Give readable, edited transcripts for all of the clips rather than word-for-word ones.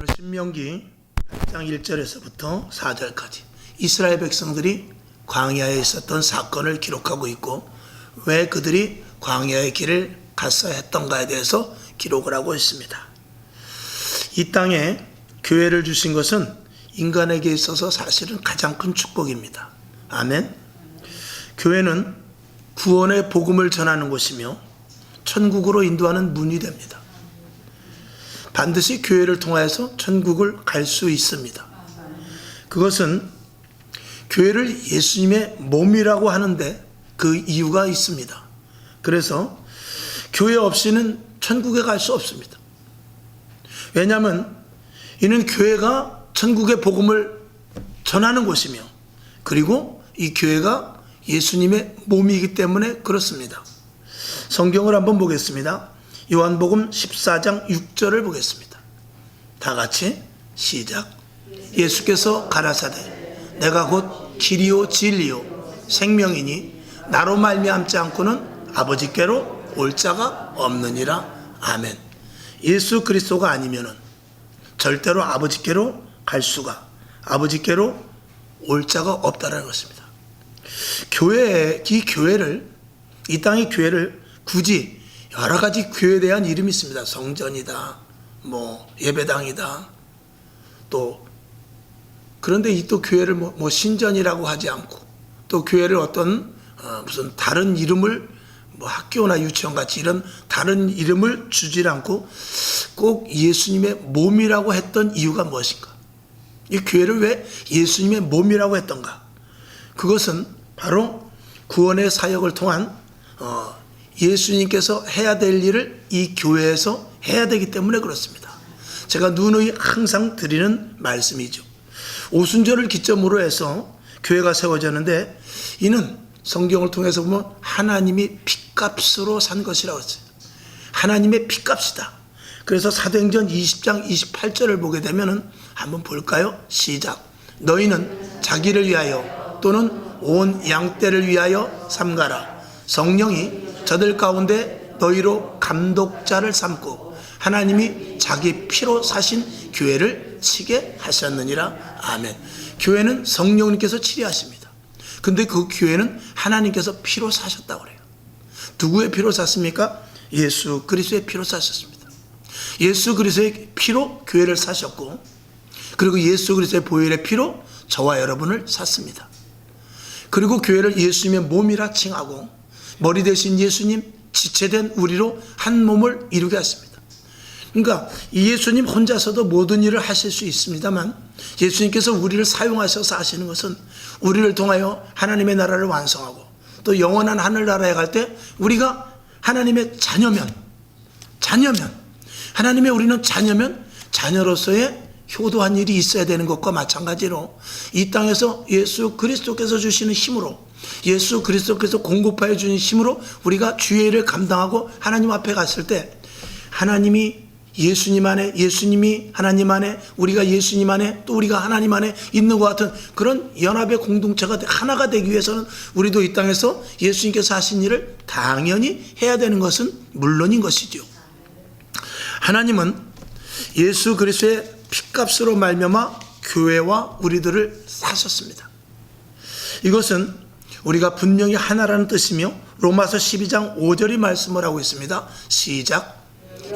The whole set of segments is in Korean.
신명기 8장 1절에서부터 4절까지 이스라엘 백성들이 광야에 있었던 사건을 기록하고 있고 왜 그들이 광야의 길을 갔어야 했던가에 대해서 기록을 하고 있습니다. 이 땅에 교회를 주신 것은 인간에게 있어서 사실은 가장 큰 축복입니다. 아멘. 교회는 구원의 복음을 전하는 곳이며 천국으로 인도하는 문이 됩니다. 반드시 교회를 통하여서 천국을 갈 수 있습니다. 그것은 교회를 예수님의 몸이라고 하는데 그 이유가 있습니다. 그래서 교회 없이는 천국에 갈 수 없습니다. 왜냐하면 이는 교회가 천국의 복음을 전하는 곳이며 그리고 이 교회가 예수님의 몸이기 때문에 그렇습니다. 성경을 한번 보겠습니다. 요한복음 14장 6절을 보겠습니다. 다 같이 시작. 예수께서 가라사대 내가 곧 길이요 진리요 생명이니 나로 말미암지 않고는 아버지께로 올 자가 없느니라. 아멘. 예수 그리스도가 아니면은 절대로 아버지께로 갈 수가, 아버지께로 올 자가 없다는 것입니다. 이 땅의 교회를 굳이 여러 가지 교회에 대한 이름이 있습니다. 성전이다, 예배당이다, 또 그런데 이 또 교회를 신전이라고 하지 않고 또 교회를 어떤 무슨 다른 이름을 학교나 유치원 같이 이런 다른 이름을 주지 않고 꼭 예수님의 몸이라고 했던 이유가 무엇인가? 이 교회를 왜 예수님의 몸이라고 했던가? 그것은 바로 구원의 사역을 통한 예수님께서 해야 될 일을 이 교회에서 해야 되기 때문에 그렇습니다. 제가 누누이 항상 드리는 말씀이죠. 오순절을 기점으로 해서 교회가 세워졌는데 이는 성경을 통해서 보면 하나님이 핏값으로 산 것이라고 했어요. 하나님의 핏값이다. 그래서 사도행전 20장 28절을 보게 되면은 한번 볼까요? 시작. 너희는 자기를 위하여 또는 온 양떼를 위하여 삼가라. 성령이 저들 가운데 너희로 감독자를 삼고 하나님이 자기 피로 사신 교회를 치게 하셨느니라. 아멘. 교회는 성령님께서 치리하십니다. 근데 그 교회는 하나님께서 피로 사셨다고 그래요. 누구의 피로 샀습니까? 예수 그리스도의 피로 사셨습니다. 예수 그리스도의 피로 교회를 사셨고 그리고 예수 그리스도의 보혈의 피로 저와 여러분을 샀습니다. 그리고 교회를 예수님의 몸이라 칭하고 머리 대신 예수님, 지체된 우리로 한 몸을 이루게 했습니다. 그러니까 이 예수님 혼자서도 모든 일을 하실 수 있습니다만 예수님께서 우리를 사용하셔서 하시는 것은 우리를 통하여 하나님의 나라를 완성하고 또 영원한 하늘나라에 갈 때 우리가 하나님의 자녀면 하나님의 우리는 자녀면 자녀로서의 효도한 일이 있어야 되는 것과 마찬가지로 이 땅에서 예수 그리스도께서 주시는 힘으로 예수 그리스도께서 공급하여 주는 힘으로 우리가 주의 일을 감당하고 하나님 앞에 갔을 때 하나님이 예수님 안에, 예수님이 하나님 안에, 우리가 예수님 안에, 또 우리가 하나님 안에 있는 것 같은 그런 연합의 공동체가 하나가 되기 위해서는 우리도 이 땅에서 예수님께서 하신 일을 당연히 해야 되는 것은 물론인 것이죠. 하나님은 예수 그리스도의 핏값으로 말미암아 교회와 우리들을 사셨습니다. 이것은 우리가 분명히 하나라는 뜻이며 로마서 12장 5절이 말씀을 하고 있습니다. 시작.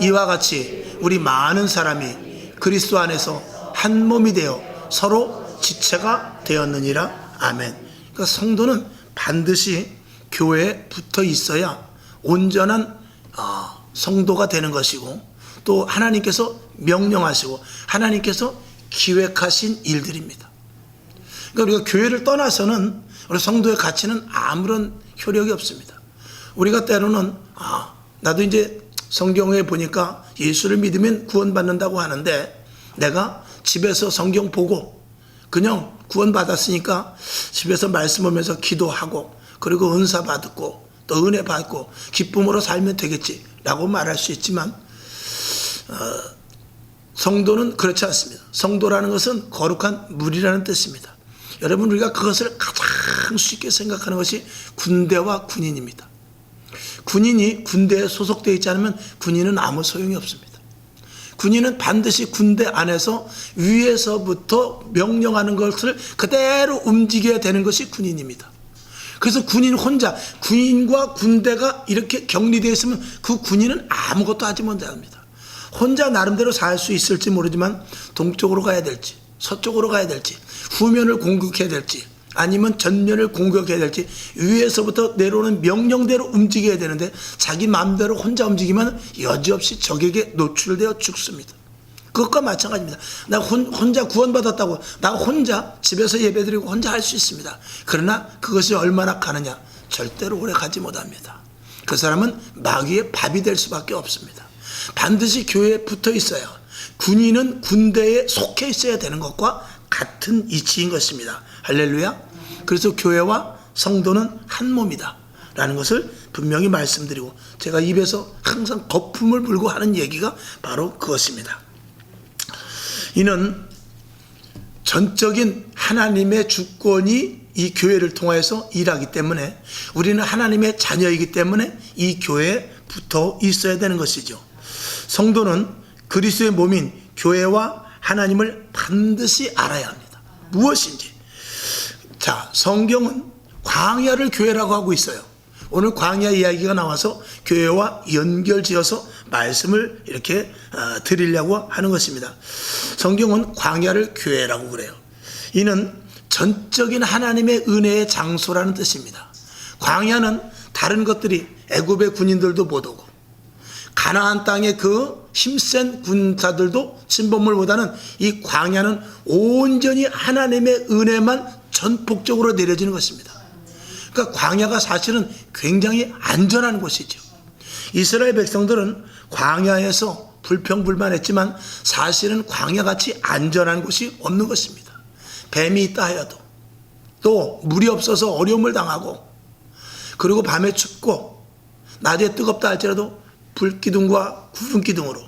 이와 같이 우리 많은 사람이 그리스도 안에서 한 몸이 되어 서로 지체가 되었느니라. 아멘. 그러니까 성도는 반드시 교회에 붙어 있어야 온전한 성도가 되는 것이고 또 하나님께서 명령하시고 하나님께서 기획하신 일들입니다. 그러니까 우리가 교회를 떠나서는 우리 성도의 가치는 아무런 효력이 없습니다. 우리가 때로는 나도 이제 성경에 보니까 예수를 믿으면 구원받는다고 하는데 내가 집에서 성경 보고 그냥 구원받았으니까 집에서 말씀 보면서 기도하고 그리고 은사 받고 또 은혜 받고 기쁨으로 살면 되겠지라고 말할 수 있지만 성도는 그렇지 않습니다. 성도라는 것은 거룩한 무리라는 뜻입니다. 여러분 우리가 그것을 가장 쉽게 생각하는 것이 군대와 군인입니다. 군인이 군대에 소속되어 있지 않으면 군인은 아무 소용이 없습니다. 군인은 반드시 군대 안에서 위에서부터 명령하는 것을 그대로 움직여야 되는 것이 군인입니다. 그래서 군인 혼자, 군인과 군대가 이렇게 격리되어 있으면 그 군인은 아무것도 하지 못합니다. 혼자 나름대로 살 수 있을지 모르지만 동쪽으로 가야 될지 서쪽으로 가야 될지 후면을 공격해야 될지 아니면 전면을 공격해야 될지 위에서부터 내려오는 명령대로 움직여야 되는데 자기 마음대로 혼자 움직이면 여지없이 적에게 노출되어 죽습니다. 그것과 마찬가지입니다. 나 혼자 구원받았다고 나 혼자 집에서 예배드리고 혼자 할 수 있습니다. 그러나 그것이 얼마나 가느냐? 절대로 오래 가지 못합니다. 그 사람은 마귀의 밥이 될 수밖에 없습니다. 반드시 교회에 붙어 있어야, 군인은 군대에 속해 있어야 되는 것과 같은 이치인 것입니다. 할렐루야. 그래서 교회와 성도는 한 몸이다 라는 것을 분명히 말씀드리고, 제가 입에서 항상 거품을 불고 하는 얘기가 바로 그것입니다. 이는 전적인 하나님의 주권이 이 교회를 통해서 일하기 때문에, 우리는 하나님의 자녀이기 때문에 이 교회에 붙어 있어야 되는 것이죠. 성도는 그리스도의 몸인 교회와 하나님을 반드시 알아야 합니다. 무엇인지. 자, 성경은 광야를 교회라고 하고 있어요. 오늘 광야 이야기가 나와서 교회와 연결지어서 말씀을 이렇게 드리려고 하는 것입니다. 성경은 광야를 교회라고 그래요. 이는 전적인 하나님의 은혜의 장소라는 뜻입니다. 광야는 다른 것들이, 애굽의 군인들도 못 오고 가나안 땅의 그 힘센 군사들도 침범물보다는 이 광야는 온전히 하나님의 은혜만 전폭적으로 내려지는 것입니다. 그러니까 광야가 사실은 굉장히 안전한 곳이죠. 이스라엘 백성들은 광야에서 불평불만했지만 사실은 광야같이 안전한 곳이 없는 것입니다. 뱀이 있다 하여도, 또 물이 없어서 어려움을 당하고, 그리고 밤에 춥고 낮에 뜨겁다 할지라도 불기둥과 구름기둥으로,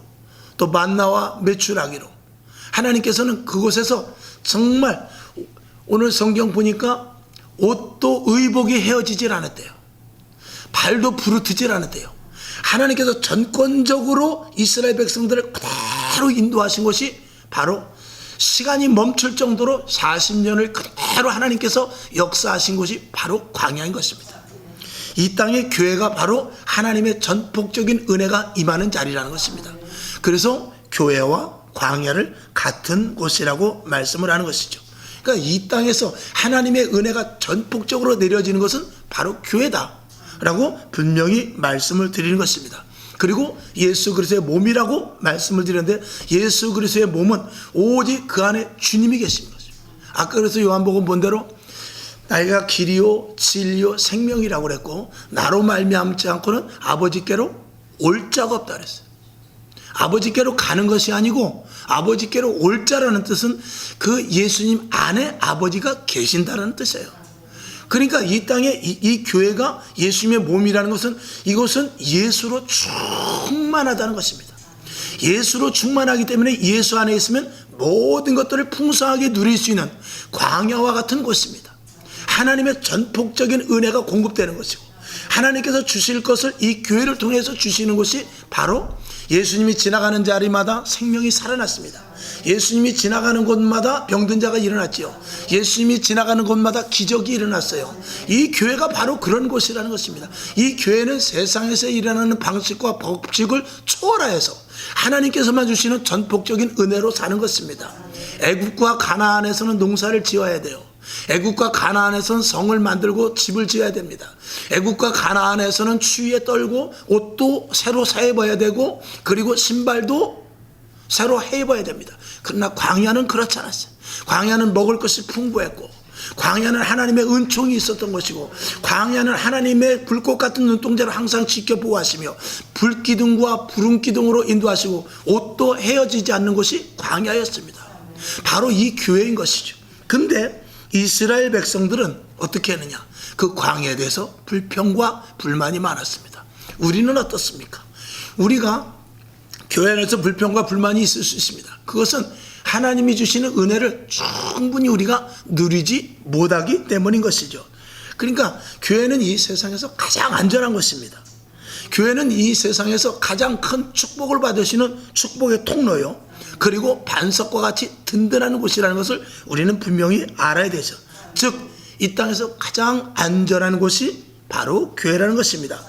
또 만나와 메추라기로 하나님께서는 그곳에서 정말, 오늘 성경 보니까 옷도 의복이 헤어지질 않았대요. 발도 부르트질 않았대요. 하나님께서 전권적으로 이스라엘 백성들을 그대로 인도하신 것이 바로 시간이 멈출 정도로 40년을 그대로 하나님께서 역사하신 것이 바로 광야인 것입니다. 이 땅의 교회가 바로 하나님의 전폭적인 은혜가 임하는 자리라는 것입니다. 그래서 교회와 광야를 같은 곳이라고 말씀을 하는 것이죠. 그러니까 이 땅에서 하나님의 은혜가 전폭적으로 내려지는 것은 바로 교회다라고 분명히 말씀을 드리는 것입니다. 그리고 예수 그리스도의 몸이라고 말씀을 드렸는데, 예수 그리스도의 몸은 오직 그 안에 주님이 계신 것입니다. 아까 그래서 요한복음 본대로 나이가 길이요 진리요 생명이라고 그랬고, 나로 말미암지 않고는 아버지께로 올 자가 없다 그랬어요. 아버지께로 가는 것이 아니고 아버지께로 올 자라는 뜻은 그 예수님 안에 아버지가 계신다는 뜻이에요. 그러니까 이 땅에 이 교회가 예수님의 몸이라는 것은, 이것은 예수로 충만하다는 것입니다. 예수로 충만하기 때문에 예수 안에 있으면 모든 것들을 풍성하게 누릴 수 있는 광야와 같은 곳입니다. 하나님의 전폭적인 은혜가 공급되는 것이고, 하나님께서 주실 것을 이 교회를 통해서 주시는 것이 바로, 예수님이 지나가는 자리마다 생명이 살아났습니다. 예수님이 지나가는 곳마다 병든 자가 일어났지요. 예수님이 지나가는 곳마다 기적이 일어났어요. 이 교회가 바로 그런 곳이라는 것입니다. 이 교회는 세상에서 일어나는 방식과 법칙을 초월하여서 하나님께서만 주시는 전폭적인 은혜로 사는 것입니다. 애굽과 가나안에서는 농사를 지어야 돼요. 애굽과 가나안에서는 성을 만들고 집을 지어야 됩니다. 애굽과 가나안에서는 추위에 떨고 옷도 새로 사 입어야 되고, 그리고 신발도 새로 해 입어야 됩니다. 그러나 광야는 그렇지 않았어요. 광야는 먹을 것이 풍부했고, 광야는 하나님의 은총이 있었던 것이고, 광야는 하나님의 불꽃 같은 눈동자로 항상 지켜보호하시며 불기둥과 부름기둥으로 인도하시고, 옷도 헤어지지 않는 것이 광야였습니다. 바로 이 교회인 것이죠. 근데 이스라엘 백성들은 어떻게 했느냐? 그 광야에 대해서 불평과 불만이 많았습니다. 우리는 어떻습니까? 우리가 교회 안에서 불평과 불만이 있을 수 있습니다. 그것은 하나님이 주시는 은혜를 충분히 우리가 누리지 못하기 때문인 것이죠. 그러니까 교회는 이 세상에서 가장 안전한 것입니다. 교회는 이 세상에서 가장 큰 축복을 받으시는 축복의 통로요, 그리고 반석과 같이 든든한 곳이라는 것을 우리는 분명히 알아야 되죠. 즉 이 땅에서 가장 안전한 곳이 바로 교회라는 것입니다.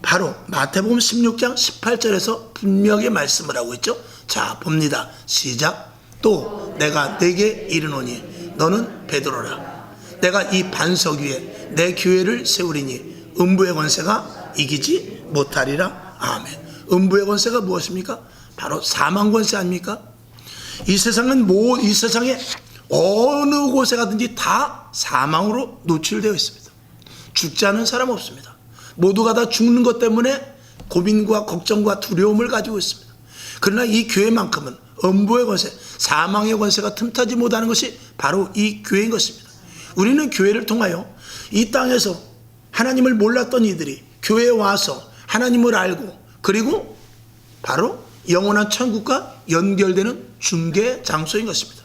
바로 마태복음 16장 18절에서 분명히 말씀을 하고 있죠. 자 봅니다. 시작. 또 내가 네게 이르노니 너는 베드로라. 내가 이 반석 위에 내 교회를 세우리니 음부의 권세가 이기지 못하리라. 아멘. 음부의 권세가 무엇입니까? 바로 사망 권세 아닙니까? 이 세상은 이 세상에 어느 곳에 가든지 다 사망으로 노출되어 있습니다. 죽지 않은 사람 없습니다. 모두가 다 죽는 것 때문에 고민과 걱정과 두려움을 가지고 있습니다. 그러나 이 교회만큼은 음부의 권세, 사망의 권세가 틈타지 못하는 것이 바로 이 교회인 것입니다. 우리는 교회를 통하여 이 땅에서 하나님을 몰랐던 이들이 교회에 와서 하나님을 알고, 그리고 바로 영원한 천국과 연결되는 중개 장소인 것입니다.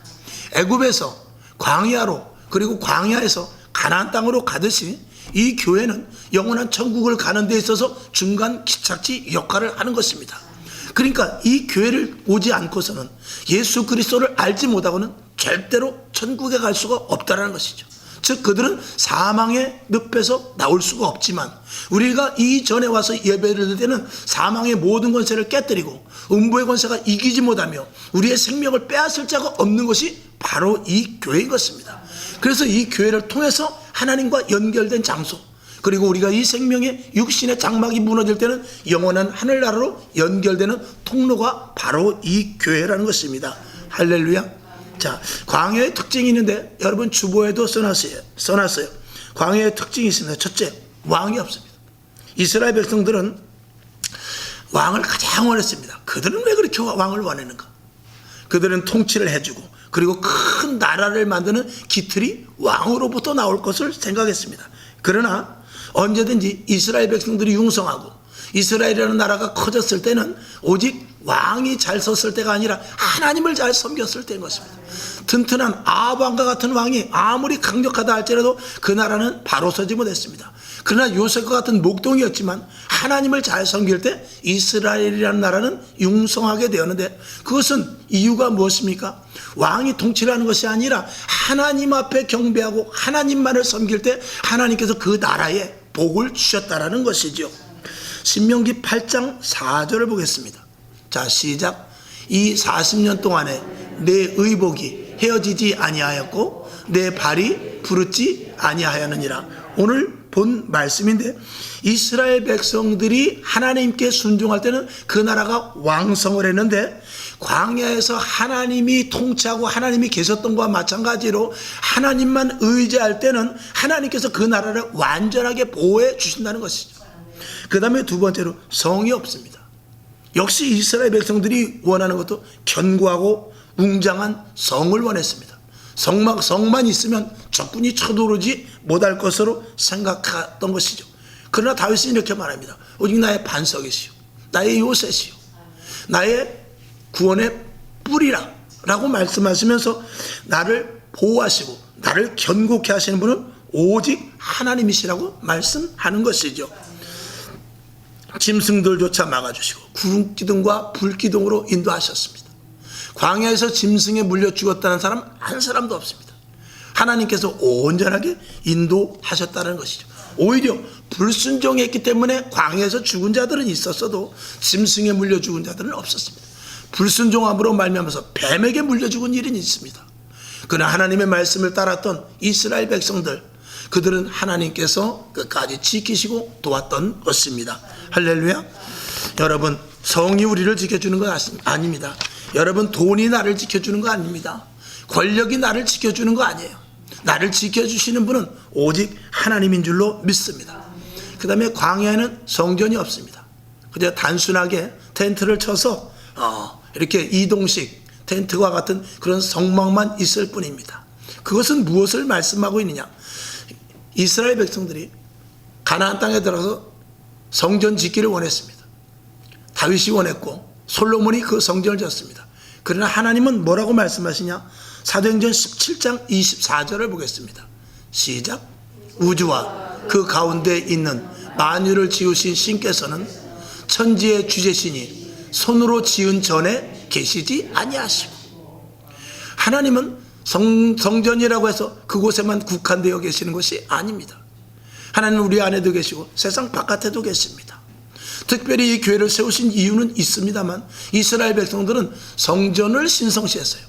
애굽에서 광야로, 그리고 광야에서 가나안 땅으로 가듯이 이 교회는 영원한 천국을 가는 데 있어서 중간 기착지 역할을 하는 것입니다. 그러니까 이 교회를 오지 않고서는, 예수 그리스도를 알지 못하고는 절대로 천국에 갈 수가 없다는 것이죠. 즉 그들은 사망의 늪에서 나올 수가 없지만, 우리가 이전에 와서 예배를 드릴 때는 사망의 모든 권세를 깨뜨리고 음부의 권세가 이기지 못하며 우리의 생명을 빼앗을 자가 없는 것이 바로 이 교회인 것입니다. 그래서 이 교회를 통해서 하나님과 연결된 장소, 그리고 우리가 이 생명의 육신의 장막이 무너질 때는 영원한 하늘나라로 연결되는 통로가 바로 이 교회라는 것입니다. 할렐루야. 자, 광야의 특징이 있는데 여러분 주보에도 써놨어요. 광야의 특징이 있습니다. 첫째, 왕이 없습니다. 이스라엘 백성들은 왕을 가장 원했습니다. 그들은 왜 그렇게 왕을 원했는가? 그들은 통치를 해주고, 그리고 큰 나라를 만드는 기틀이 왕으로부터 나올 것을 생각했습니다. 그러나 언제든지 이스라엘 백성들이 융성하고 이스라엘이라는 나라가 커졌을 때는 오직 왕이 잘 섰을 때가 아니라 하나님을 잘 섬겼을 때인 것입니다. 튼튼한 아합왕과 같은 왕이 아무리 강력하다 할지라도 그 나라는 바로 서지 못했습니다. 그러나 요셉과 같은 목동이었지만 하나님을 잘 섬길 때 이스라엘이라는 나라는 융성하게 되었는데, 그것은 이유가 무엇입니까? 왕이 통치를 하는 것이 아니라 하나님 앞에 경배하고 하나님만을 섬길 때 하나님께서 그 나라에 복을 주셨다라는 것이죠. 신명기 8장 4절을 보겠습니다. 자 시작. 이 40년 동안에 내 의복이 헤어지지 아니하였고 내 발이 부르지 아니하였느니라. 오늘 본 말씀인데, 이스라엘 백성들이 하나님께 순종할 때는 그 나라가 왕성을 했는데, 광야에서 하나님이 통치하고 하나님이 계셨던 것과 마찬가지로 하나님만 의지할 때는 하나님께서 그 나라를 완전하게 보호해 주신다는 것이죠. 그 다음에 두 번째로 성이 없습니다. 역시 이스라엘 백성들이 원하는 것도 견고하고 웅장한 성을 원했습니다. 성만 있으면 적군이 쳐들어오지 못할 것으로 생각했던 것이죠. 그러나 다윗은 이렇게 말합니다. 오직 나의 반석이시오, 나의 요새시오, 나의 구원의 뿌리라 라고 말씀하시면서 나를 보호하시고 나를 견고케 하시는 분은 오직 하나님이시라고 말씀하는 것이죠. 짐승들조차 막아주시고 구름기둥과 불기둥으로 인도하셨습니다. 광야에서 짐승에 물려 죽었다는 사람 한 사람도 없습니다. 하나님께서 온전하게 인도하셨다는 것이죠. 오히려 불순종했기 때문에 광야에서 죽은 자들은 있었어도 짐승에 물려 죽은 자들은 없었습니다. 불순종함으로 말미암아서 뱀에게 물려 죽은 일은 있습니다. 그러나 하나님의 말씀을 따랐던 이스라엘 백성들, 그들은 하나님께서 끝까지 지키시고 도왔던 것입니다. 할렐루야. 여러분, 성이 우리를 지켜주는 건 아닙니다. 여러분, 돈이 나를 지켜주는 거 아닙니다. 권력이 나를 지켜주는 거 아니에요. 나를 지켜주시는 분은 오직 하나님인 줄로 믿습니다. 그 다음에 광야에는 성전이 없습니다. 그저 단순하게 텐트를 쳐서 이렇게 이동식 텐트와 같은 그런 성막만 있을 뿐입니다. 그것은 무엇을 말씀하고 있느냐? 이스라엘 백성들이 가나안 땅에 들어서 성전 짓기를 원했습니다. 다윗이 원했고 솔로몬이 그 성전을 지었습니다. 그러나 하나님은 뭐라고 말씀하시냐? 사도행전 17장 24절을 보겠습니다. 시작. 우주와 그 가운데 있는 만유를 지으신 신께서는 천지의 주제시니 손으로 지은 전에 계시지 아니하시고, 하나님은 성전이라고 해서 그곳에만 국한되어 계시는 것이 아닙니다. 하나님은 우리 안에도 계시고 세상 바깥에도 계십니다. 특별히 이 교회를 세우신 이유는 있습니다만, 이스라엘 백성들은 성전을 신성시했어요.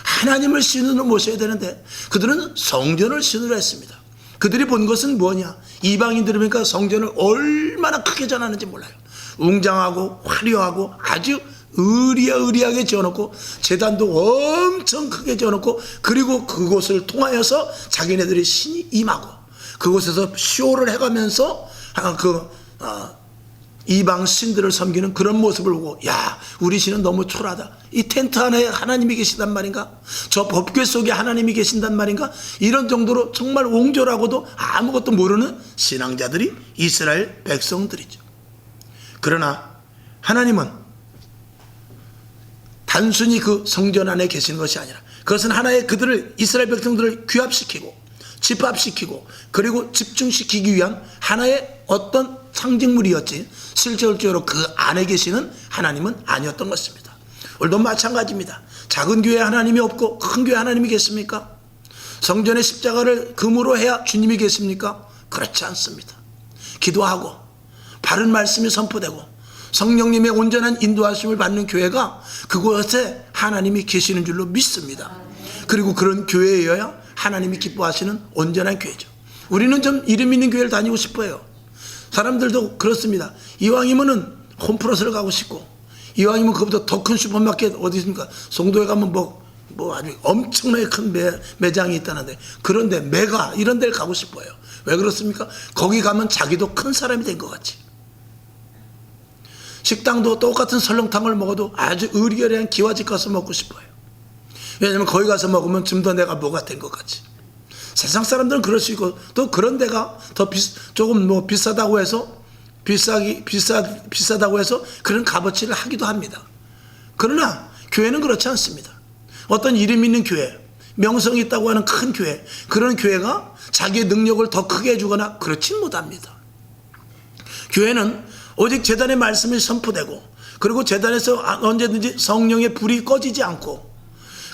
하나님을 신으로 모셔야 되는데 그들은 성전을 신으로 했습니다. 그들이 본 것은 뭐냐? 이방인들이 보니까 성전을 얼마나 크게 전하는지 몰라요. 웅장하고 화려하고 아주 의리하게 지어놓고, 제단도 엄청 크게 지어놓고, 그리고 그곳을 통하여서 자기네들이 신이 임하고, 그곳에서 쇼를 해가면서 이방 신들을 섬기는 그런 모습을 보고, 야, 우리 신은 너무 초라하다. 이 텐트 안에 하나님이 계신단 말인가? 저 법궤 속에 하나님이 계신단 말인가? 이런 정도로 정말 옹졸하고도 아무것도 모르는 신앙자들이 이스라엘 백성들이죠. 그러나 하나님은 단순히 그 성전 안에 계시는 것이 아니라, 그것은 하나의 그들을, 이스라엘 백성들을 귀합시키고 집합시키고 그리고 집중시키기 위한 하나의 어떤 상징물이었지, 실질적으로 그 안에 계시는 하나님은 아니었던 것입니다. 오늘도 마찬가지입니다. 작은 교회에 하나님이 없고 큰 교회에 하나님이 계십니까? 성전의 십자가를 금으로 해야 주님이 계십니까? 그렇지 않습니다. 기도하고 바른 말씀이 선포되고 성령님의 온전한 인도하심을 받는 교회가 그곳에 하나님이 계시는 줄로 믿습니다. 그리고 그런 교회여야 하나님이 기뻐하시는 온전한 교회죠. 우리는 좀 이름 있는 교회를 다니고 싶어요. 사람들도 그렇습니다. 이왕이면은 홈플러스를 가고 싶고, 이왕이면 그보다 더 큰 슈퍼마켓 어디 있습니까? 송도에 가면 뭐 아주 엄청나게 큰 매장이 있다는데, 그런데 메가 이런 데를 가고 싶어요. 왜 그렇습니까? 거기 가면 자기도 큰 사람이 된 것 같이. 식당도 똑같은 설렁탕을 먹어도 아주 의리여리한 기와집 가서 먹고 싶어요. 왜냐하면 거기 가서 먹으면 좀 더 내가 뭐가 된 것 같이. 세상 사람들은 그럴 수 있고, 또 그런 데가 더 조금 뭐 비싸다고 해서 비싸다고 해서 그런 값어치를 하기도 합니다. 그러나 교회는 그렇지 않습니다. 어떤 이름 있는 교회, 명성이 있다고 하는 큰 교회, 그런 교회가 자기의 능력을 더 크게 해주거나 그렇진 못합니다. 교회는 오직 제단의 말씀이 선포되고, 그리고 제단에서 언제든지 성령의 불이 꺼지지 않고,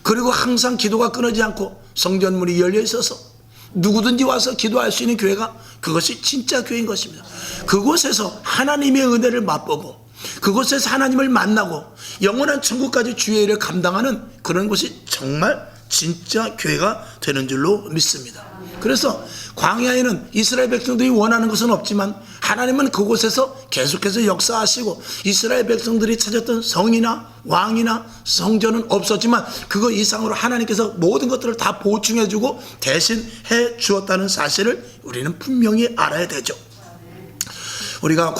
그리고 항상 기도가 끊어지지 않고 성전문이 열려 있어서 누구든지 와서 기도할 수 있는 교회가, 그것이 진짜 교회인 것입니다. 그곳에서 하나님의 은혜를 맛보고, 그곳에서 하나님을 만나고 영원한 천국까지 주의 일을 감당하는 그런 곳이 정말 진짜 교회가 되는 줄로 믿습니다. 그래서 광야에는 이스라엘 백성들이 원하는 것은 없지만, 하나님은 그곳에서 계속해서 역사하시고, 이스라엘 백성들이 찾았던 성이나 왕이나 성전은 없었지만 그거 이상으로 하나님께서 모든 것들을 다 보충해주고 대신 해주었다는 사실을 우리는 분명히 알아야 되죠. 우리가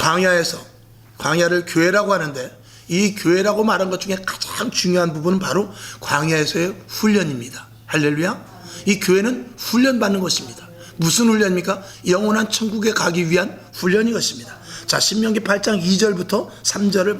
광야를 교회라고 하는데, 이 교회라고 말한 것 중에 가장 중요한 부분은 바로 광야에서의 훈련입니다. 할렐루야. 이 교회는 훈련받는 것입니다. 무슨 훈련입니까? 영원한 천국에 가기 위한 훈련인 것입니다. 자, 신명기 8장 2절부터 3절을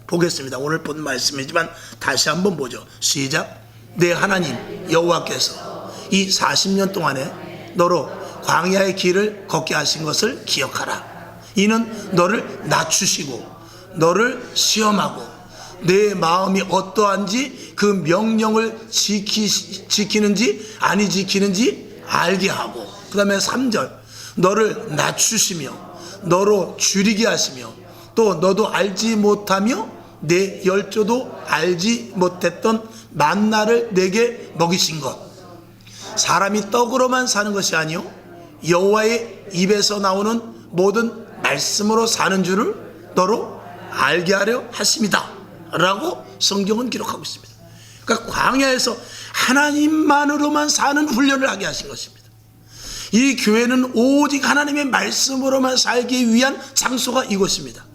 보겠습니다. 오늘 본 말씀이지만 다시 한번 보죠. 시작. 내 하나님 여호와께서 이 40년 동안에 너로 광야의 길을 걷게 하신 것을 기억하라. 이는 너를 낮추시고 너를 시험하고 내 마음이 어떠한지 그 명령을 지키는지 아니 지키는지 알게 하고, 그 다음에 3절, 너를 낮추시며 너로 줄이게 하시며 또 너도 알지 못하며 내 열조도 알지 못했던 만나를 내게 먹이신 것. 사람이 떡으로만 사는 것이 아니요 여호와의 입에서 나오는 모든 말씀으로 사는 줄을 너로 알게 하려 하심이다 라고 성경은 기록하고 있습니다. 그러니까 광야에서 하나님만으로만 사는 훈련을 하게 하신 것입니다. 이 교회는 오직 하나님의 말씀으로만 살기 위한 장소가 이곳입니다.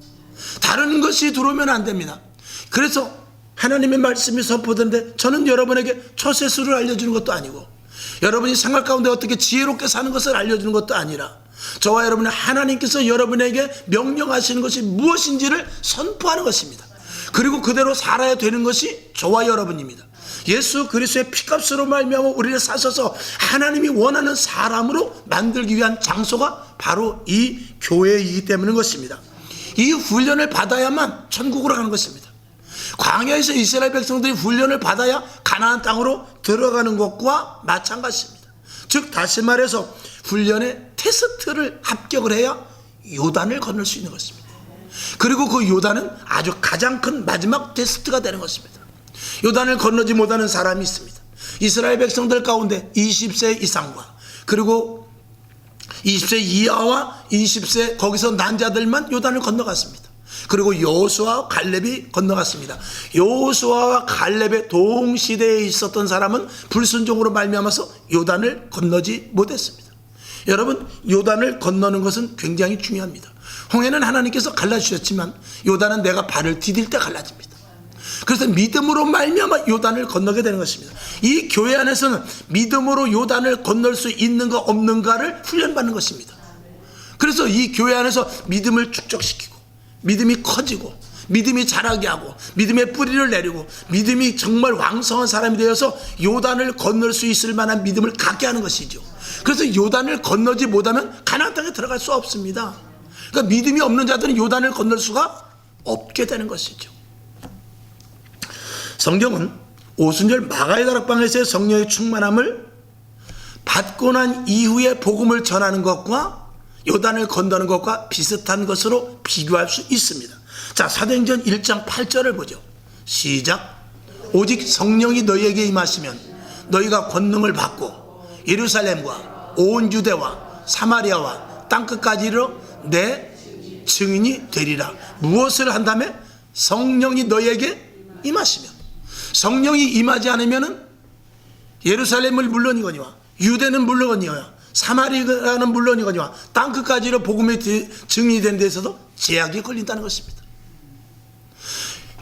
다른 것이 들어오면 안 됩니다. 그래서 하나님의 말씀이 선포되는데, 저는 여러분에게 처세술을 알려주는 것도 아니고, 여러분이 생활 가운데 어떻게 지혜롭게 사는 것을 알려주는 것도 아니라, 저와 여러분은 하나님께서 여러분에게 명령하시는 것이 무엇인지를 선포하는 것입니다. 그리고 그대로 살아야 되는 것이 저와 여러분입니다. 예수 그리스도의 피값으로 말미암아 우리를 사셔서 하나님이 원하는 사람으로 만들기 위한 장소가 바로 이 교회이기 때문인 것입니다. 이 훈련을 받아야만 천국으로 가는 것입니다. 광야에서 이스라엘 백성들이 훈련을 받아야 가나안 땅으로 들어가는 것과 마찬가지입니다. 즉 다시 말해서 훈련의 테스트를 합격을 해야 요단을 건널 수 있는 것입니다. 그리고 그 요단은 아주 가장 큰 마지막 테스트가 되는 것입니다. 요단을 건너지 못하는 사람이 있습니다. 이스라엘 백성들 가운데 20세 이상과 그리고 20세 이하와 20세 거기서 난 자들만 요단을 건너갔습니다. 그리고 여호수아와 갈렙이 건너갔습니다. 여호수아와 갈렙의 동시대에 있었던 사람은 불순종으로 말미암아서 요단을 건너지 못했습니다. 여러분, 요단을 건너는 것은 굉장히 중요합니다. 홍해는 하나님께서 갈라주셨지만 요단은 내가 발을 디딜 때 갈라집니다. 그래서 믿음으로 말미암아 요단을 건너게 되는 것입니다. 이 교회 안에서는 믿음으로 요단을 건널 수 있는가 없는가를 훈련받는 것입니다. 그래서 이 교회 안에서 믿음을 축적시키고 믿음이 커지고 믿음이 자라게 하고 믿음의 뿌리를 내리고 믿음이 정말 왕성한 사람이 되어서 요단을 건널 수 있을 만한 믿음을 갖게 하는 것이죠. 그래서 요단을 건너지 못하면 가나안 땅에 들어갈 수 없습니다. 그러니까 믿음이 없는 자들은 요단을 건널 수가 없게 되는 것이죠. 성경은 오순절 마가의 다락방에서의 성령의 충만함을 받고 난 이후에 복음을 전하는 것과 요단을 건너는 것과 비슷한 것으로 비교할 수 있습니다. 자, 사도행전 1장 8절을 보죠. 시작. 오직 성령이 너희에게 임하시면 너희가 권능을 받고 예루살렘과 온 유대와 사마리아와 땅끝까지 이르러 내 증인이 되리라. 무엇을 한다며? 성령이 너희에게 임하시면. 성령이 임하지 않으면 예루살렘을 물론이거니와 유대는 물론이거니와 사마리아는 물론이거니와 땅끝까지로 복음의 증인이 된 데서도 제약이 걸린다는 것입니다.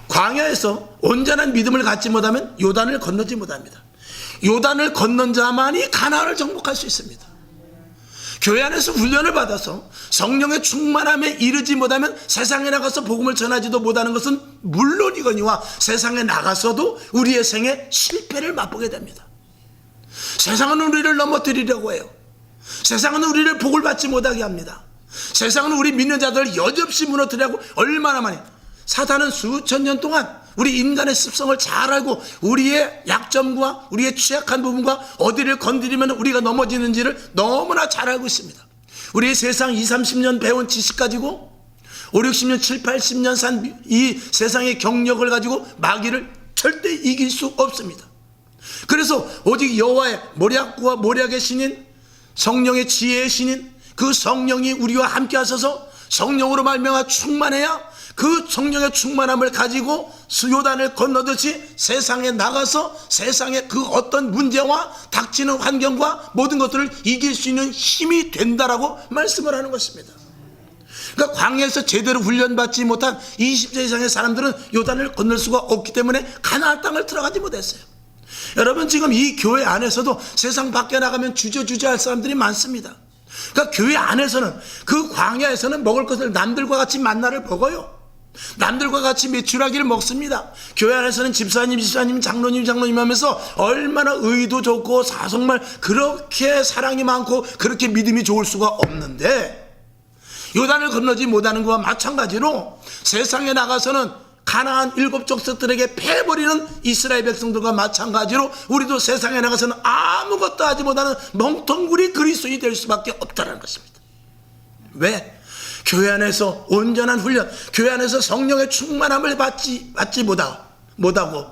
광야에서 온전한 믿음을 갖지 못하면 요단을 건너지 못합니다. 요단을 건넌 자만이 가나안을 정복할 수 있습니다. 교회 안에서 훈련을 받아서 성령의 충만함에 이르지 못하면 세상에 나가서 복음을 전하지도 못하는 것은 물론이거니와 세상에 나가서도 우리의 생에 실패를 맛보게 됩니다. 세상은 우리를 넘어뜨리려고 해요. 세상은 우리를 복을 받지 못하게 합니다. 세상은 우리 믿는 자들을 여지없이 무너뜨리려고 얼마나 많이. 사탄은 수천 년 동안 우리 인간의 습성을 잘 알고 우리의 약점과 우리의 취약한 부분과 어디를 건드리면 우리가 넘어지는지를 너무나 잘 알고 있습니다. 우리의 세상 20, 30년 배운 지식 가지고 5, 60년, 7, 80년 산 이 세상의 경력을 가지고 마귀를 절대 이길 수 없습니다. 그래서 오직 여호와의 모략과 모략의 신인 성령의 지혜의 신인 그 성령이 우리와 함께 하셔서 성령으로 말미암아 충만해야 그 성령의 충만함을 가지고 요단을 건너듯이 세상에 나가서 세상의 그 어떤 문제와 닥치는 환경과 모든 것들을 이길 수 있는 힘이 된다라고 말씀을 하는 것입니다. 그러니까 광야에서 제대로 훈련받지 못한 20세 이상의 사람들은 요단을 건널 수가 없기 때문에 가나안 땅을 들어가지 못했어요. 여러분, 지금 이 교회 안에서도 세상 밖에 나가면 주저주저할 사람들이 많습니다. 그러니까 교회 안에서는 그 광야에서는 먹을 것을 남들과 같이 만나를 먹어요. 남들과 같이 메추라기를 먹습니다. 교회 안에서는 집사님, 장로님 하면서 얼마나 의도 좋고 정말 그렇게 사랑이 많고 그렇게 믿음이 좋을 수가 없는데 요단을 건너지 못하는 것과 마찬가지로 세상에 나가서는 가나안 7 족속들에게 패버리는 이스라엘 백성들과 마찬가지로 우리도 세상에 나가서는 아무것도 하지 못하는 멍텅구리 그리스도인이 될 수밖에 없다는 것입니다. 왜? 교회 안에서 온전한 훈련, 교회 안에서 성령의 충만함을 받지 못하고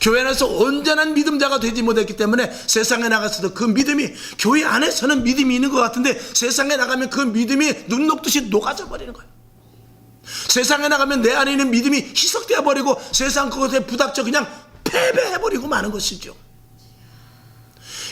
교회 안에서 온전한 믿음자가 되지 못했기 때문에 세상에 나가서도 그 믿음이, 교회 안에서는 믿음이 있는 것 같은데 세상에 나가면 그 믿음이 눈 녹듯이 녹아져 버리는 거예요. 세상에 나가면 내 안에 있는 믿음이 희석되어 버리고 세상 그것에 부닥쳐 그냥 패배해버리고 마는 것이죠.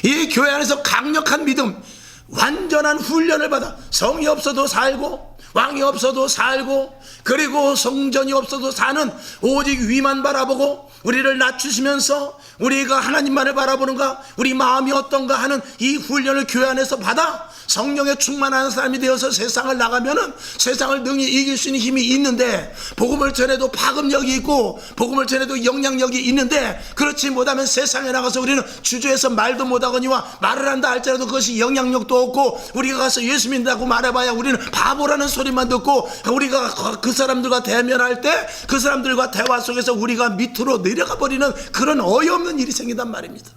이 교회 안에서 강력한 믿음, 완전한 훈련을 받아 성이 없어도 살고 왕이 없어도 살고, 그리고 성전이 없어도 사는 오직 위만 바라보고 우리를 낮추시면서 우리가 하나님만을 바라보는가, 우리 마음이 어떤가 하는 이 훈련을 교회 안에서 받아 성령에 충만한 사람이 되어서 세상을 나가면은 세상을 능히 이길 수 있는 힘이 있는데, 복음을 전해도 파급력이 있고 복음을 전해도 영향력이 있는데, 그렇지 못하면 세상에 나가서 우리는 주저해서 말도 못하거니와 말을 한다 할지라도 그것이 영향력도 없고, 우리가 가서 예수 믿는다고 말해봐야 우리는 바보라는 소리만 듣고, 우리가 그 사람들과 대면할 때 그 사람들과 대화 속에서 우리가 밑으로 내려가 버리는 그런 어이없는 일이 생긴단 말입니다.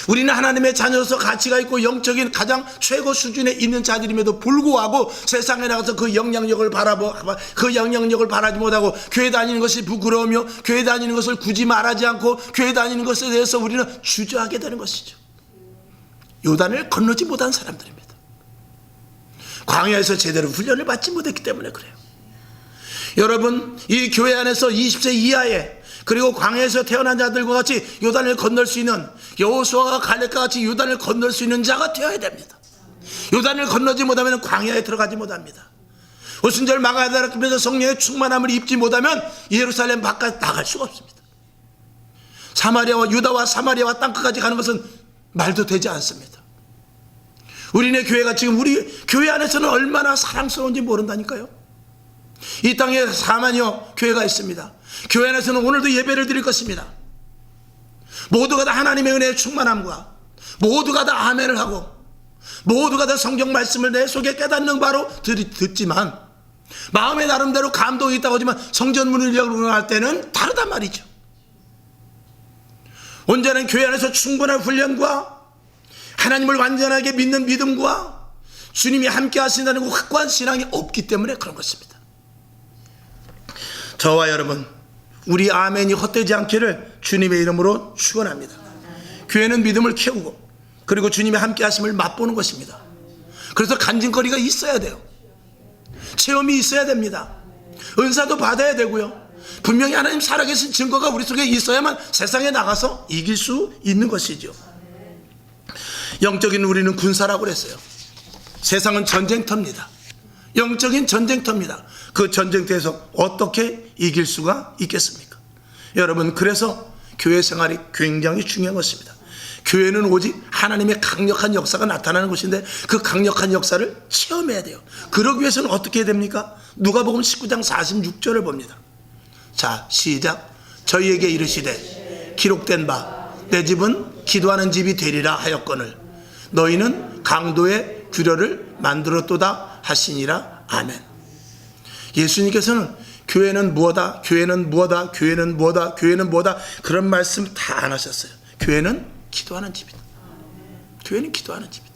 우리는 하나님의 자녀로서 가치가 있고 영적인 가장 최고 수준에 있는 자들임에도 불구하고 세상에 나가서 그 영향력을 바라지 못하고 교회 다니는 것이 부끄러우며 교회 다니는 것을 굳이 말하지 않고 교회 다니는 것에 대해서 우리는 주저하게 되는 것이죠. 요단을 건너지 못한 사람들입니다. 광야에서 제대로 훈련을 받지 못했기 때문에 그래요. 여러분, 이 교회 안에서 20세 이하의, 그리고 광야에서 태어난 자들과 같이 요단을 건널 수 있는, 여호수아와 갈렙과 같이 요단을 건널 수 있는 자가 되어야 됩니다. 요단을 건너지 못하면 광야에 들어가지 못합니다. 오순절 마가다락에서 성령의 충만함을 입지 못하면 예루살렘 바깥 나갈 수가 없습니다. 사마리아와 유다와 사마리아와 땅끝까지 가는 것은 말도 되지 않습니다. 우리네 교회가 지금 우리 교회 안에서는 얼마나 사랑스러운지 모른다니까요. 이 땅에 4만여 교회가 있습니다. 교회 안에서는 오늘도 예배를 드릴 것입니다. 모두가 다 하나님의 은혜의 충만함과 모두가 다 아멘을 하고 모두가 다 성경 말씀을 내 속에 깨닫는 바로 듣지만 마음의 나름대로 감동이 있다고 하지만 성전문을 열어갈 때는 다르단 말이죠. 온전한 교회 안에서 충분한 훈련과 하나님을 완전하게 믿는 믿음과 주님이 함께 하신다는 확고한 신앙이 없기 때문에 그런 것입니다. 저와 여러분, 우리 아멘이 헛되지 않기를 주님의 이름으로 축원합니다. 교회는 믿음을 키우고 그리고 주님의 함께 하심을 맛보는 것입니다. 그래서 간증거리가 있어야 돼요. 체험이 있어야 됩니다. 은사도 받아야 되고요. 분명히 하나님 살아계신 증거가 우리 속에 있어야만 세상에 나가서 이길 수 있는 것이죠. 영적인 우리는 군사라고 그랬어요. 세상은 전쟁터입니다. 영적인 전쟁터입니다. 그 전쟁터에서 어떻게 이길 수가 있겠습니까? 여러분, 그래서 교회 생활이 굉장히 중요한 것입니다. 교회는 오직 하나님의 강력한 역사가 나타나는 곳인데 그 강력한 역사를 체험해야 돼요. 그러기 위해서는 어떻게 해야 됩니까? 누가복음 19장 46절을 봅니다. 자, 시작. 저희에게 이르시되 기록된 바 내 집은 기도하는 집이 되리라 하였거늘 너희는 강도의 규례를 만들었도다 하시니라. 아멘. 예수님께서는 교회는 무엇다, 교회는 무엇다, 교회는 무엇다, 교회는 무엇다 그런 말씀 다 안 하셨어요. 교회는 기도하는 집이다. 교회는 기도하는 집이다.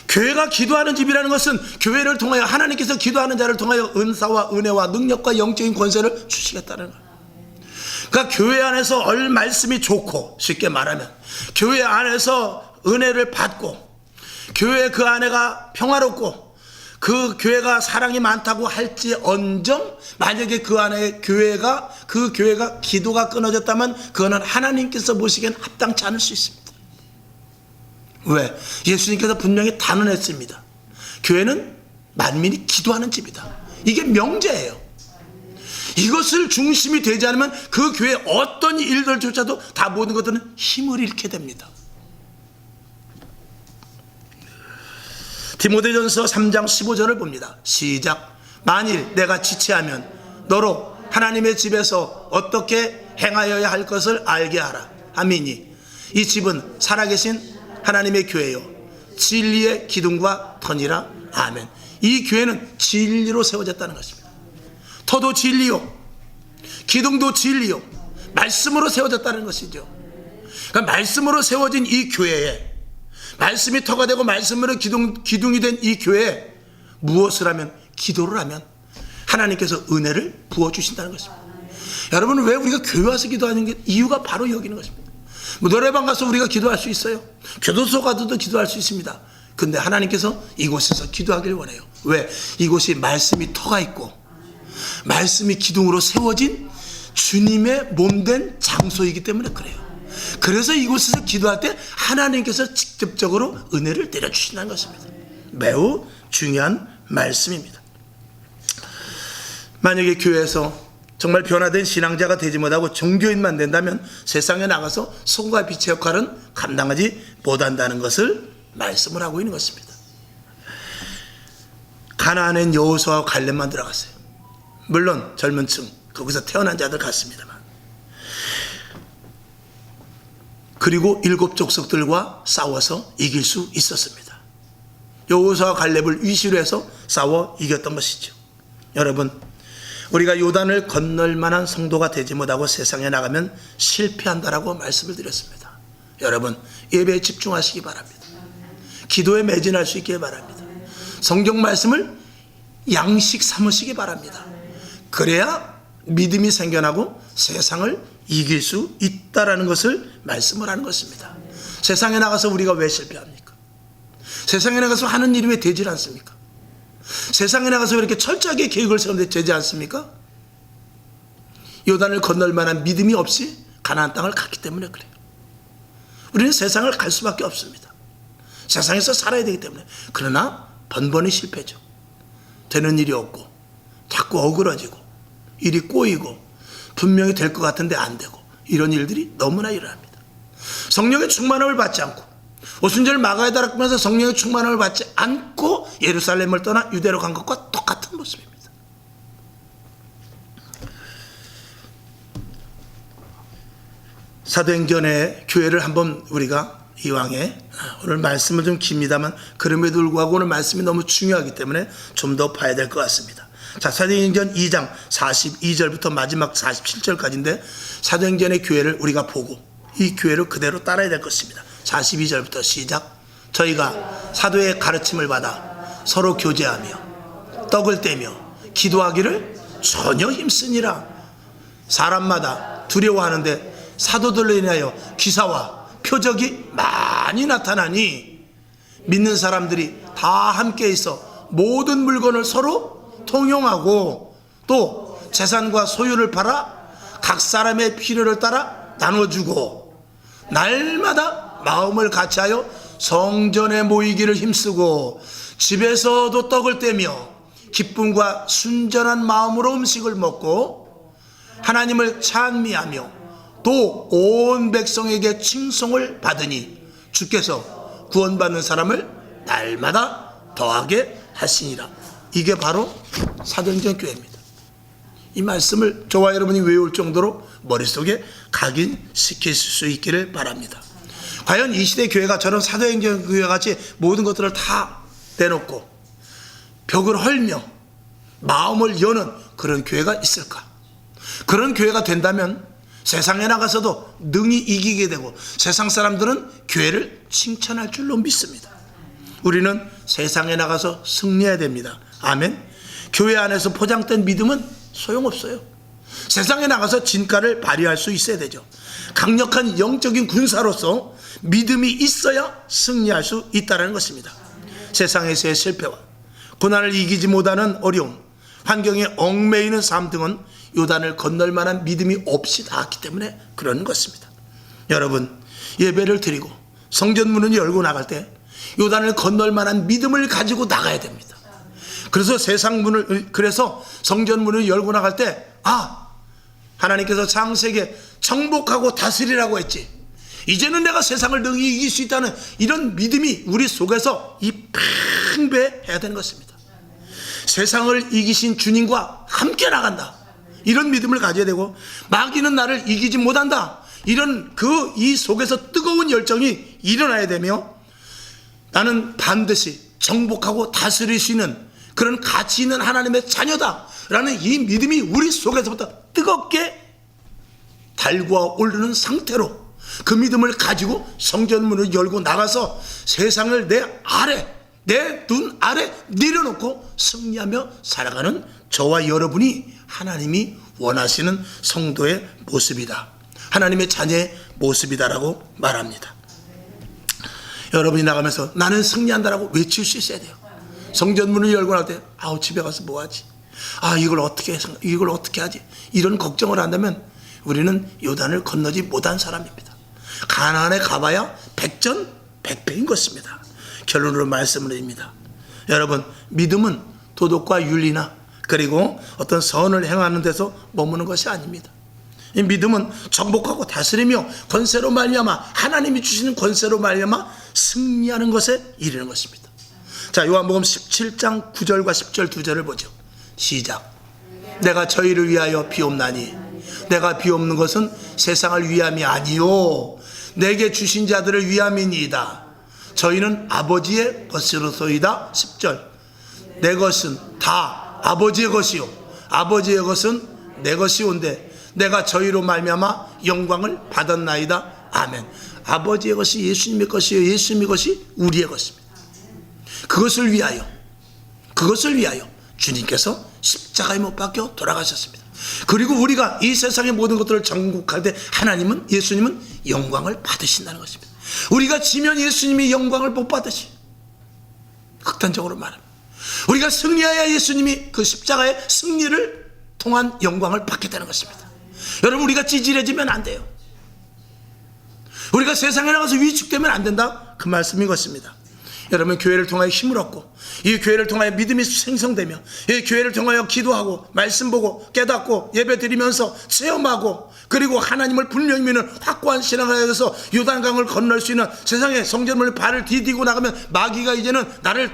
교회가 기도하는 집이라는 것은 교회를 통하여 하나님께서 기도하는 자를 통하여 은사와 은혜와 능력과 영적인 권세를 주시겠다는 거예요. 그러니까 교회 안에서 말씀이 좋고, 쉽게 말하면 교회 안에서 은혜를 받고 교회 그 안에가 평화롭고 그 교회가 사랑이 많다고 할지언정 만약에 그 안에 그 교회가 기도가 끊어졌다면 그거는 하나님께서 보시기엔 합당치 않을 수 있습니다. 왜? 예수님께서 분명히 단언했습니다. 교회는 만민이 기도하는 집이다. 이게 명제예요. 이것을 중심이 되지 않으면 그 교회 어떤 일들조차도 다 모든 것들은 힘을 잃게 됩니다. 디모데전서 3장 15절을 봅니다. 시작. 만일 내가 지체하면 너로 하나님의 집에서 어떻게 행하여야 할 것을 알게 하라. 아멘이. 이 집은 살아계신 하나님의 교회요 진리의 기둥과 터니라. 아멘. 이 교회는 진리로 세워졌다는 것입니다. 터도 진리요 기둥도 진리요 말씀으로 세워졌다는 것이죠. 그러니까 말씀으로 세워진 이 교회에, 말씀이 터가 되고 말씀으로 기둥이 된 이 교회에 무엇을 하면, 기도를 하면 하나님께서 은혜를 부어주신다는 것입니다. 여러분, 왜 우리가 교회 와서 기도하는 게 이유가 바로 여기는 것입니다. 뭐 노래방 가서 우리가 기도할 수 있어요. 교도소 가서도 기도할 수 있습니다. 근데 하나님께서 이곳에서 기도하길 원해요. 왜? 이곳이 말씀이 터가 있고 말씀이 기둥으로 세워진 주님의 몸된 장소이기 때문에 그래요. 그래서 이곳에서 기도할 때 하나님께서 직접적으로 은혜를 내려주신다는 것입니다. 매우 중요한 말씀입니다. 만약에 교회에서 정말 변화된 신앙자가 되지 못하고 종교인만 된다면 세상에 나가서 소금과 빛의 역할은 감당하지 못한다는 것을 말씀을 하고 있는 것입니다. 가나안엔 여호수아와 갈렙만 들어갔어요. 물론 젊은 층, 거기서 태어난 자들 같습니다만. 그리고 7 족속들과 싸워서 이길 수 있었습니다. 여호수아와 갈렙을 위시로 해서 싸워 이겼던 것이죠. 여러분, 우리가 요단을 건널 만한 성도가 되지 못하고 세상에 나가면 실패한다라고 말씀을 드렸습니다. 여러분, 예배에 집중하시기 바랍니다. 기도에 매진할 수 있기를 바랍니다. 성경 말씀을 양식 삼으시기 바랍니다. 그래야 믿음이 생겨나고 세상을 이길 수 있다라는 것을 말씀을 하는 것입니다. 세상에 나가서 우리가 왜 실패합니까? 세상에 나가서 하는 일이 왜 되질 않습니까? 세상에 나가서 왜 이렇게 철저하게 계획을 세우는데 되지 않습니까? 요단을 건널 만한 믿음이 없이 가나안 땅을 갔기 때문에 그래요. 우리는 세상을 갈 수밖에 없습니다. 세상에서 살아야 되기 때문에. 그러나 번번이 실패죠. 되는 일이 없고 자꾸 어그러지고 일이 꼬이고 분명히 될 것 같은데 안 되고 이런 일들이 너무나 일어납니다. 성령의 충만함을 받지 않고 오순절 마가에다가 하면서 성령의 충만함을 받지 않고 예루살렘을 떠나 유대로 간 것과 똑같은 모습입니다. 사도행전의 교회를 한번 우리가 이왕에 오늘 말씀은 좀 깁니다만 그럼에도 불구하고 오늘 말씀이 너무 중요하기 때문에 좀 더 봐야 될 것 같습니다. 자, 사도행전 2장 42절부터 마지막 47절까지인데 사도행전의 교회를 우리가 보고 이 교회를 그대로 따라야 될 것입니다. 42절부터 시작. 저희가 사도의 가르침을 받아 서로 교제하며 떡을 떼며 기도하기를 전혀 힘쓰니라. 사람마다 두려워하는데 사도들로 인하여 기사와 표적이 많이 나타나니 믿는 사람들이 다 함께 있어 모든 물건을 서로 통용하고 또 재산과 소유를 팔아 각 사람의 필요를 따라 나눠주고 날마다 마음을 같이하여 성전에 모이기를 힘쓰고 집에서도 떡을 떼며 기쁨과 순전한 마음으로 음식을 먹고 하나님을 찬미하며 또 온 백성에게 칭송을 받으니 주께서 구원받는 사람을 날마다 더하게 하시니라. 이게 바로 사도행전 교회입니다. 이 말씀을 저와 여러분이 외울 정도로 머릿속에 각인시킬 수 있기를 바랍니다. 과연 이 시대 교회가 저런 사도행전 교회와 같이 모든 것들을 다 내놓고 벽을 헐며 마음을 여는 그런 교회가 있을까? 그런 교회가 된다면 세상에 나가서도 능히 이기게 되고 세상 사람들은 교회를 칭찬할 줄로 믿습니다. 우리는 세상에 나가서 승리해야 됩니다. 아멘. 교회 안에서 포장된 믿음은 소용없어요. 세상에 나가서 진가를 발휘할 수 있어야 되죠. 강력한 영적인 군사로서 믿음이 있어야 승리할 수 있다는 것입니다. 세상에서의 실패와 고난을 이기지 못하는 어려움, 환경에 얽매이는 삶 등은 요단을 건널 만한 믿음이 없이 나왔기 때문에 그런 것입니다. 여러분, 예배를 드리고 성전문을 열고 나갈 때 요단을 건널 만한 믿음을 가지고 나가야 됩니다. 그래서 그래서 성전문을 열고 나갈 때 하나님께서 창세기에 정복하고 다스리라고 했지, 이제는 내가 세상을 능히 이길 수 있다는 이런 믿음이 우리 속에서 팽배해야 되는 것입니다. 세상을 이기신 주님과 함께 나간다, 이런 믿음을 가져야 되고, 마귀는 나를 이기지 못한다, 이런 이 속에서 뜨거운 열정이 일어나야 되며, 나는 반드시 정복하고 다스릴 수 있는 그런 가치 있는 하나님의 자녀다 라는 이 믿음이 우리 속에서부터 뜨겁게 달구어 오르는 상태로 그 믿음을 가지고 성전문을 열고 나가서 세상을 내 눈 아래 내려놓고 승리하며 살아가는 저와 여러분이 하나님이 원하시는 성도의 모습이다, 하나님의 자녀의 모습이다라고 말합니다. 여러분이 나가면서 나는 승리한다라고 외칠 수 있어야 돼요. 성전문을 열고 날 때 집에 가서 뭐하지, 이걸 어떻게 하지, 이런 걱정을 한다면 우리는 요단을 건너지 못한 사람입니다. 가나안에 가봐야 백전백패인 것입니다. 결론으로 말씀을 드립니다. 여러분, 믿음은 도덕과 윤리나 그리고 어떤 선을 행하는 데서 머무는 것이 아닙니다. 이 믿음은 정복하고 다스리며 권세로 말미암아, 하나님이 주시는 권세로 말미암아 승리하는 것에 이르는 것입니다. 자, 요한복음 17장 9절과 10절 두 절을 보죠. 시작. 내가 저희를 위하여 비옵나니 내가 비옵는 것은 세상을 위함이 아니요 내게 주신 자들을 위함이니이다. 저희는 아버지의 것이로소이다. 10절. 내 것은 다 아버지의 것이요 아버지의 것은 내 것이온데 내가 저희로 말미암아 영광을 받았나이다. 아멘. 아버지의 것이 예수님의 것이요 예수님의 것이 우리의 것입니다. 그것을 위하여 주님께서 십자가에 못 박혀 돌아가셨습니다. 그리고 우리가 이 세상의 모든 것들을 정복할 때 하나님은, 예수님은 영광을 받으신다는 것입니다. 우리가 지면 예수님이 영광을 못 받으시, 극단적으로 말합니다. 우리가 승리하여 예수님이 그 십자가의 승리를 통한 영광을 받게 되는 것입니다. 여러분, 우리가 찌질해지면 안 돼요. 우리가 세상에 나가서 위축되면 안 된다, 그 말씀인 것입니다. 여러분, 교회를 통하여 힘을 얻고 이 교회를 통하여 믿음이 생성되며 이 교회를 통하여 기도하고 말씀 보고 깨닫고 예배 드리면서 체험하고 그리고 하나님을 분명히 믿는 확고한 신앙하여서 요단강을 건널 수 있는, 세상에 성전물 발을 디디고 나가면 마귀가 이제는 나를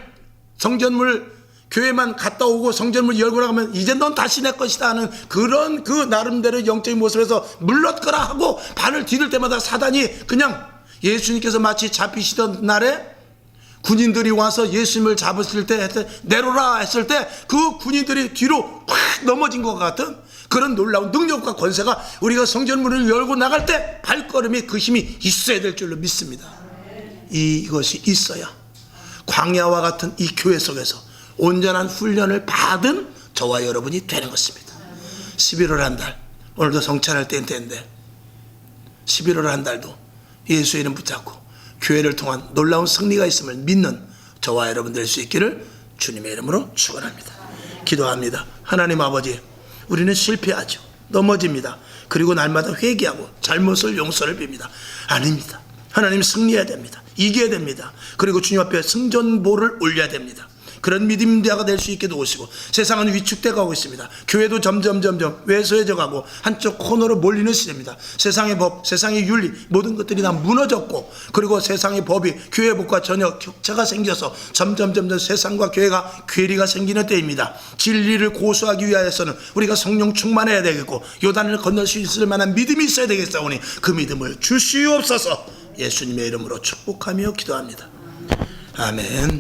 성전물 교회만 갔다 오고 성전문 열고 나가면 이제 넌 다시 내 것이다 하는 그런 그 나름대로 영적인 모습에서 물러거라 하고 발을 디딜 때마다 사단이 그냥, 예수님께서 마치 잡히시던 날에 군인들이 와서 예수님을 잡았을 때 내로라 했을 때 그 군인들이 뒤로 확 넘어진 것 같은 그런 놀라운 능력과 권세가 우리가 성전문을 열고 나갈 때 발걸음에 그 힘이 있어야 될 줄로 믿습니다. 이것이 있어야 광야와 같은 이 교회 속에서 온전한 훈련을 받은 저와 여러분이 되는 것입니다. 11월 한 달, 오늘도 성찬할 때인 텐데 11월 한 달도 예수의 이름 붙잡고 교회를 통한 놀라운 승리가 있음을 믿는 저와 여러분 될 수 있기를 주님의 이름으로 축원합니다. 기도합니다. 하나님 아버지, 우리는 실패하죠. 넘어집니다. 그리고 날마다 회개하고 잘못을 용서를 빕니다. 아닙니다. 하나님, 승리해야 됩니다. 이겨야 됩니다. 그리고 주님 앞에 승전보를 올려야 됩니다. 그런 믿음자가 될 수 있게 도우시고, 세상은 위축돼 가고 있습니다. 교회도 점점 왜소해져 가고 한쪽 코너로 몰리는 시대입니다. 세상의 법, 세상의 윤리, 모든 것들이 다 무너졌고, 그리고 세상의 법이 교회 법과 전혀 격차가 생겨서 점점 세상과 교회가 괴리가 생기는 때입니다. 진리를 고수하기 위하여서는 우리가 성령 충만해야 되겠고 요단을 건널 수 있을 만한 믿음이 있어야 되겠사오니 그 믿음을 주시옵소서. 예수님의 이름으로 축복하며 기도합니다. 아멘.